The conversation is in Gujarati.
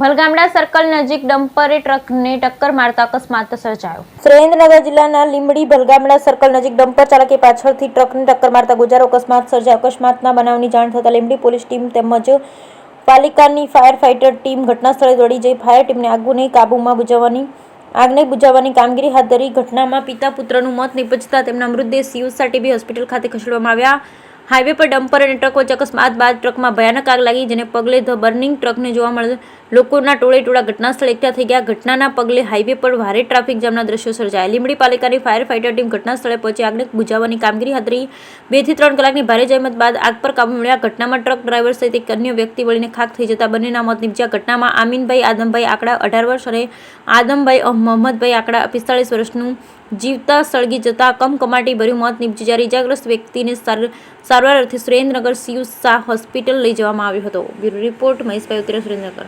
ભલગામડા સર્કલ નજીક ડમ્પરે ટ્રકને ટક્કર મારતા અકસ્માત સર્જાયો. સુરેન્દ્રનગર જિલ્લાના લીંબડી ભલગામડા સર્કલ નજીક ડમ્પર ચાલકે પાછળથી ટ્રકને ટક્કર મારતા ગોજારો અકસ્માત સર્જાયો. અકસ્માતના બનાવની જાણ થતાં લીંબડી પોલીસ ટીમ તેમજ પાલિકાની ફાયર ફાઈટર ટીમ ઘટના સ્થળે દોડી જઈ ફાયર ટીમને આગને બુઝાવવાની કામગીરી હાથ ધરી. ઘટનામાં પિતા પુત્રનું મોત નીપજતા તેમના મૃતદેહ સિયુસા ટીબી હોસ્પિટલ ખાતે ખસેડવામાં આવ્યા. હાઈવે પર ડમ્પર અને ટ્રક વચ્ચે અકસ્માત બાદ ટ્રકમાં ભયાનક આગ લાગી, જેને પગલે ધ બર્નિંગ ટ્રકને જોવા મળે લોકોના ટોળે ઘટના સ્થળે એકઠા થઈ ગયા. ઘટનાના પગલે હાઈવે પર ભારે ટ્રાફિક જામના દ્રશ્યો સર્જાયા. લીંબડી પાલિકાની ફાયર ફાઈટર ટીમ ઘટના સ્થળે પહોંચી આગને બુઝાવવાની કામગીરી હાથ ધરી. 2 થી 3 કલાકની ભારે જહેમત બાદ આગ પર કાબુ મેળવ્યા. ઘટનામાં ટ્રક ડ્રાઈવર સહિત એક અન્ય વ્યક્તિ બળીને ખાખ થઈ જતા બંનેના મોત નીપજ્યા. ઘટનામાં આમીનભાઈ આદમભાઈ આકડા 18 વર્ષ અને આદમભાઈ મોહમ્મદભાઈ આકડા 45 વર્ષનું જીવતા સળગી જતા કમકમાટી ભર્યું મોત નીપજ્યું. જ્યારે ઇજાગ્રસ્ત વ્યક્તિને સારવાર અર્થે સુરેન્દ્રનગર સિયુસા હોસ્પિટલ લઈ જવામાં આવ્યો હતો. બ્યુરો રિપોર્ટ મહેશભાઈ ઉત્તરા, સુરેન્દ્રનગર.